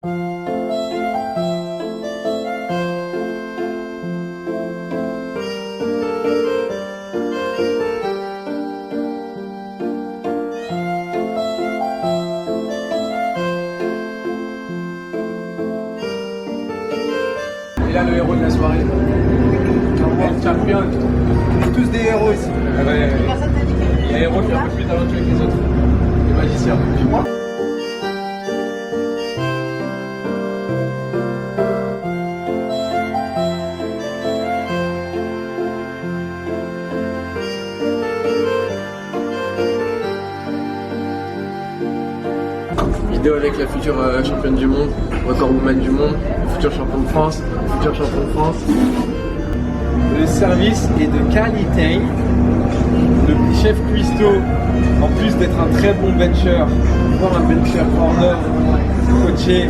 Et là, le héros de la soirée, le champion. On est tous des héros ici. Il y a un héros qui est un peu plus talentueux que les autres. Les magiciens. Tu vois ? Vidéo avec la future championne du monde, record woman du monde, futur champion de France, futur champion de France. Le service est de qualité. Le chef cuistot, en plus d'être un très bon bencher, encore un bencher corner, coaché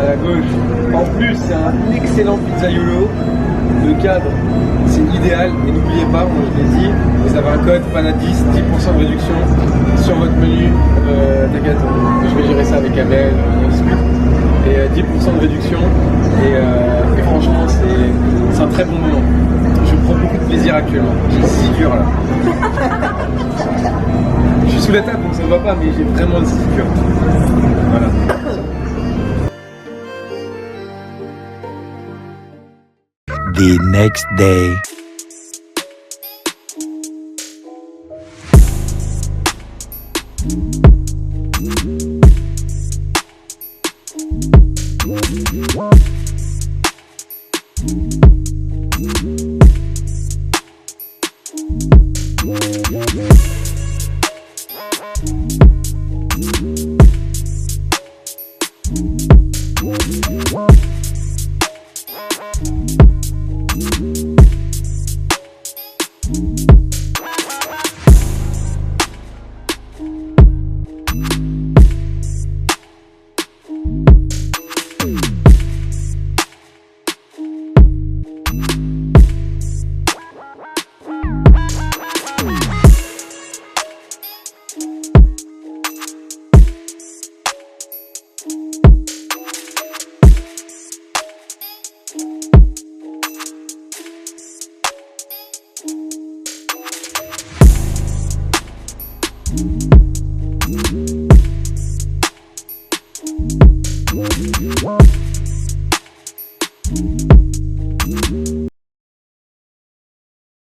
à la gauche. En plus, c'est un excellent pizzaiolo. Le cadre, c'est idéal. Et n'oubliez pas, moi je l'ai dit, vous avez un code PANA10, 10% de réduction sur votre menu. T'inquiète, je vais gérer ça avec Abel, on discute. Et 10% de réduction. Et franchement, c'est un très bon moment. Je prends beaucoup de plaisir actuellement. J'ai 6 dur là. Je suis sous la table donc ça ne va pas, mais j'ai vraiment le 6 dur. Voilà. The next day.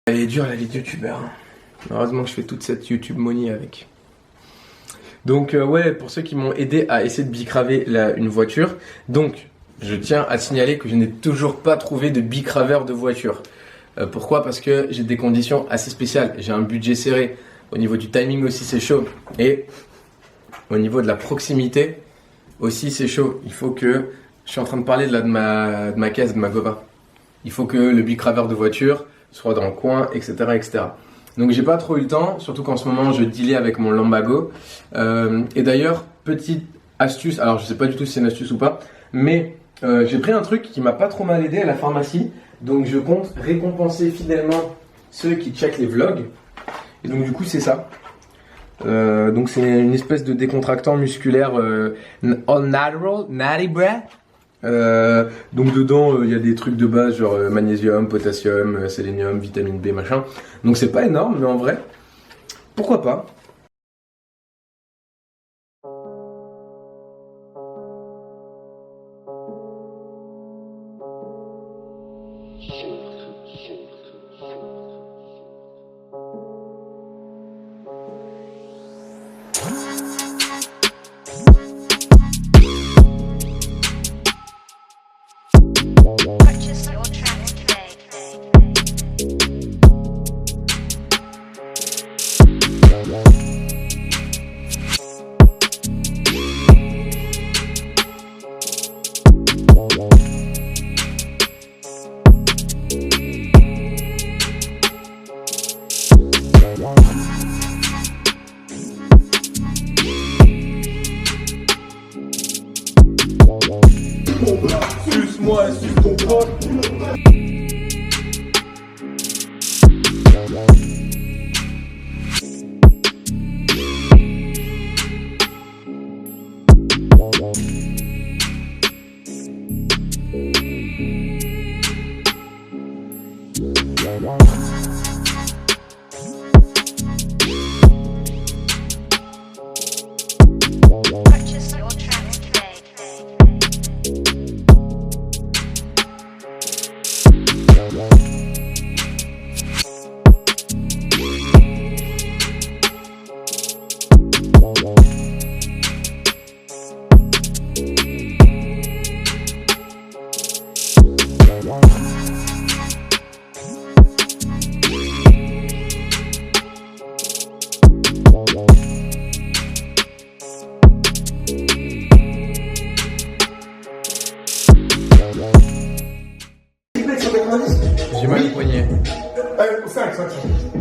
Elle est dure la vie de youtubeur. Heureusement que je fais toute cette YouTube money avec. Donc ouais, pour ceux qui m'ont aidé à essayer de bicraver une voiture. Donc je tiens à signaler que je n'ai toujours pas trouvé de bicraveur de voiture. Pourquoi ? Parce que j'ai des conditions assez spéciales. J'ai un budget serré. Au niveau du timing aussi c'est chaud. Et au niveau de la proximité aussi c'est chaud. Il faut que... Je suis en train de parler de ma caisse, de ma Gova. Il faut que le bicraveur de voiture soit dans le coin, etc. etc. Donc j'ai pas trop eu le temps, surtout qu'en ce moment je dealais avec mon Lambago. Et d'ailleurs, petite astuce, alors je sais pas du tout si c'est une astuce ou pas, mais j'ai pris un truc qui m'a pas trop mal aidé à la pharmacie. Donc je compte récompenser fidèlement ceux qui checkent les vlogs. Et donc du coup c'est ça. Donc c'est une espèce de décontractant musculaire all natural, natty breath. Donc dedans il y a des trucs de base genre magnésium, potassium, sélénium, vitamine B, machin. Donc c'est pas énorme, mais en vrai, pourquoi pas. Purchase your tracks today. Suce-moi, suce ton pote.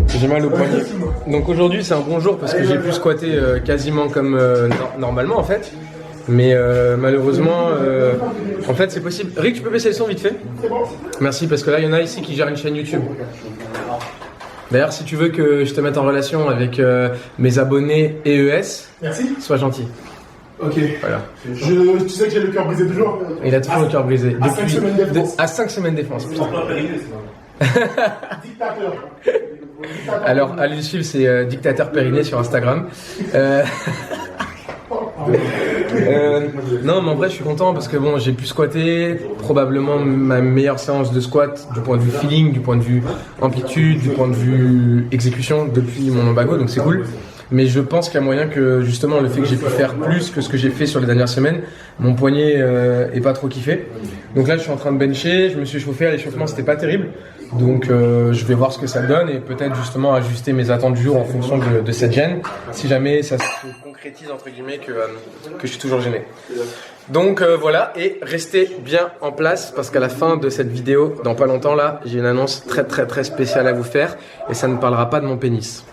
J'ai mal au poignet. Donc aujourd'hui c'est un bon jour parce que j'ai pu squatter quasiment comme normalement en fait. Mais malheureusement, en fait c'est possible. Rick, tu peux baisser le son vite fait? Merci parce que là il y en a ici qui gèrent une chaîne YouTube. D'ailleurs si tu veux que je te mette en relation avec mes abonnés EES, Merci. sois gentil. Ok. Voilà. Tu sais que j'ai le cœur brisé toujours. Il a toujours le cœur brisé. À 5 semaines de défense. À 5 semaines de défense. Putain. Dictateur. Alors, allez le suivre, c'est Dictateur Périnée sur Instagram. Non, mais en vrai, je suis content parce que bon, j'ai pu squatter probablement ma meilleure séance de squat du point de vue feeling, du point de vue amplitude, du point de vue exécution depuis mon lombago, donc c'est cool. Mais je pense qu'il y a moyen que justement le fait que j'ai pu faire plus que ce que j'ai fait sur les dernières semaines, mon poignet est pas trop kiffé. Donc là, je suis en train de bencher, je me suis chauffé à l'échauffement, c'était pas terrible. Donc je vais voir ce que ça donne et peut-être justement ajuster mes attentes du jour en fonction de cette gêne, si jamais ça se concrétise entre guillemets que je suis toujours gêné. Donc voilà, et restez bien en place parce qu'à la fin de cette vidéo, dans pas longtemps là, j'ai une annonce très très très spéciale à vous faire et ça ne parlera pas de mon pénis.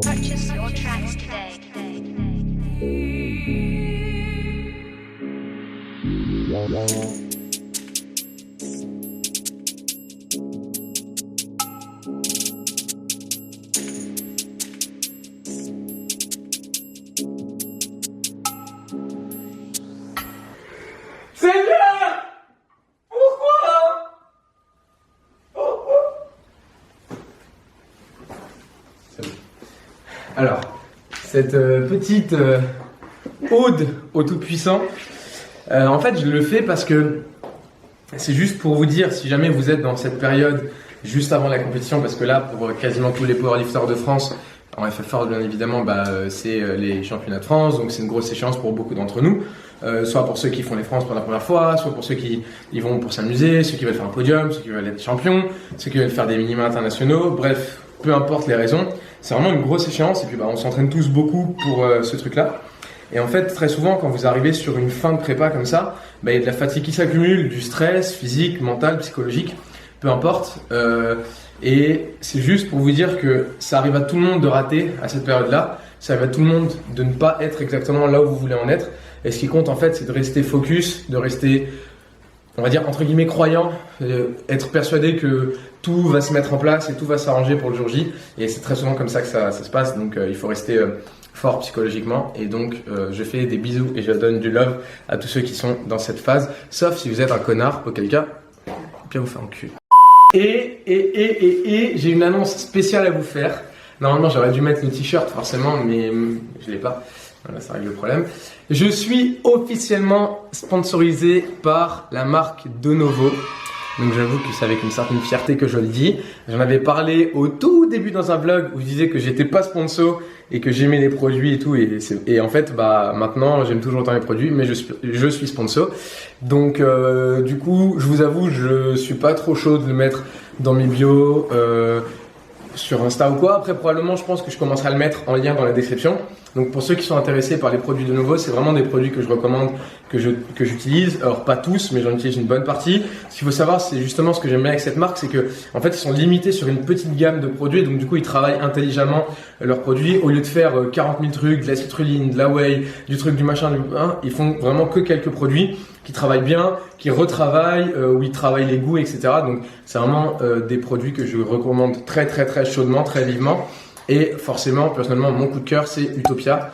Purchase your tracks today. Alors, cette petite ode au Tout-Puissant, en fait, je le fais parce que c'est juste pour vous dire, si jamais vous êtes dans cette période juste avant la compétition, parce que là, pour quasiment tous les powerlifters de France, en FF4 bien évidemment, c'est les championnats de France, donc c'est une grosse échéance pour beaucoup d'entre nous. Soit pour ceux qui font les France pour la première fois, soit pour ceux qui y vont pour s'amuser, ceux qui veulent faire un podium, ceux qui veulent être champions, ceux qui veulent faire des minima internationaux, bref, peu importe les raisons. C'est vraiment une grosse échéance et puis on s'entraîne tous beaucoup pour ce truc-là. Et en fait, très souvent, quand vous arrivez sur une fin de prépa comme ça, il y a de la fatigue qui s'accumule, du stress physique, mental, psychologique, peu importe. Et c'est juste pour vous dire que ça arrive à tout le monde de rater à cette période-là. Ça arrive à tout le monde de ne pas être exactement là où vous voulez en être. Et ce qui compte en fait, c'est de rester focus, de rester, on va dire, entre guillemets, croyant, être persuadé que tout va se mettre en place et tout va s'arranger pour le jour J. Et c'est très souvent comme ça que ça se passe. Donc il faut rester fort psychologiquement. Et donc je fais des bisous et je donne du love à tous ceux qui sont dans cette phase. Sauf si vous êtes un connard, auquel cas, bien vous faire enculer. Et j'ai une annonce spéciale à vous faire. Normalement, j'aurais dû mettre le t-shirt forcément, mais je l'ai pas. Voilà, ça règle le problème. Je suis officiellement sponsorisé par la marque Donovo. Donc j'avoue que c'est avec une certaine fierté que je le dis. J'en avais parlé au tout début dans un vlog où je disais que j'étais pas sponsor et que j'aimais les produits et tout. Et en fait, maintenant j'aime toujours autant les produits, mais je suis sponsor. Donc du coup, je vous avoue, je suis pas trop chaud de le mettre dans mes bios sur Insta ou quoi. Après, probablement, je pense que je commencerai à le mettre en lien dans la description. Donc pour ceux qui sont intéressés par les produits de Donovo, c'est vraiment des produits que je recommande, que j'utilise. Alors pas tous, mais j'en utilise une bonne partie. Ce qu'il faut savoir, c'est justement ce que j'aime bien avec cette marque, c'est que en fait ils sont limités sur une petite gamme de produits. Donc du coup ils travaillent intelligemment leurs produits. Au lieu de faire 40 000 trucs, de la citrulline, de la whey, du truc, du machin, ils font vraiment que quelques produits qui travaillent bien, qui retravaillent, où ils travaillent les goûts, etc. Donc c'est vraiment des produits que je recommande très très très chaudement, très vivement. Et forcément, personnellement, mon coup de cœur, c'est Utopia.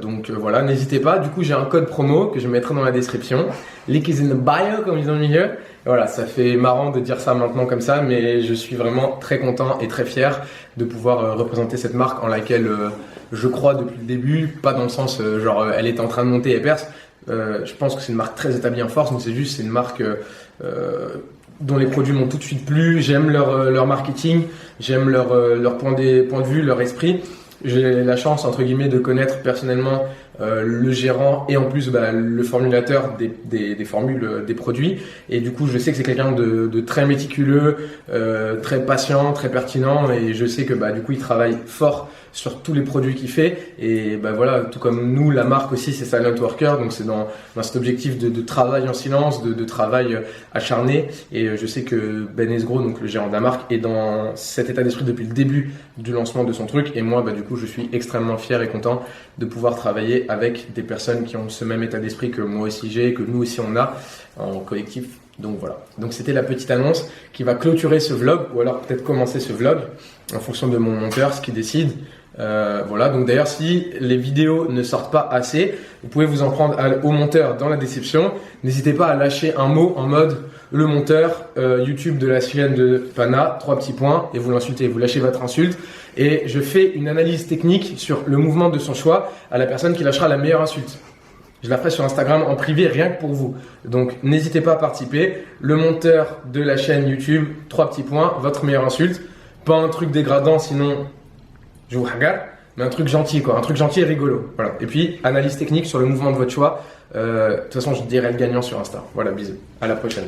Donc voilà, n'hésitez pas. Du coup, j'ai un code promo que je mettrai dans la description. Link is in the bio, comme ils disent dans le milieu. Et voilà, ça fait marrant de dire ça maintenant comme ça, mais je suis vraiment très content et très fier de pouvoir représenter cette marque en laquelle je crois depuis le début. Pas dans le sens genre elle est en train de monter et perce. Je pense que c'est une marque très établie en force, mais c'est une marque dont les produits m'ont tout de suite plu. J'aime leur marketing, j'aime leur point de vue, leur esprit. j'ai la chance entre guillemets de connaître personnellement le gérant et en plus le formulateur des formules des produits, et du coup je sais que c'est quelqu'un de très méticuleux, très patient, très pertinent, et je sais que du coup il travaille fort sur tous les produits qu'il fait, et voilà, tout comme nous, la marque aussi c'est Silent Worker, donc c'est dans cet objectif de travail en silence, de travail acharné, et je sais que Ben Esgro, donc le gérant de la marque, est dans cet état d'esprit depuis le début du lancement de son truc, et moi du coup je suis extrêmement fier et content de pouvoir travailler avec des personnes qui ont ce même état d'esprit que moi aussi j'ai, que nous aussi on a en collectif. Donc voilà, donc c'était la petite annonce qui va clôturer ce vlog, ou alors peut-être commencer ce vlog en fonction de mon monteur, ce qui décide. Voilà, donc d'ailleurs si les vidéos ne sortent pas assez, vous pouvez vous en prendre au monteur dans la description. N'hésitez pas à lâcher un mot en mode le monteur YouTube de la chaîne de Pana, 3 petits points, et vous l'insultez, vous lâchez votre insulte, et je fais une analyse technique sur le mouvement de son choix à la personne qui lâchera la meilleure insulte. Je la ferai sur Instagram en privé rien que pour vous. Donc n'hésitez pas à participer. Le monteur de la chaîne YouTube, 3 petits points, votre meilleure insulte. Pas un truc dégradant, sinon je vous regarde, mais un truc gentil quoi, un truc gentil et rigolo. Voilà. Et puis analyse technique sur le mouvement de votre choix. De toute façon, je dirai le gagnant sur Insta. Voilà, bisous. À la prochaine.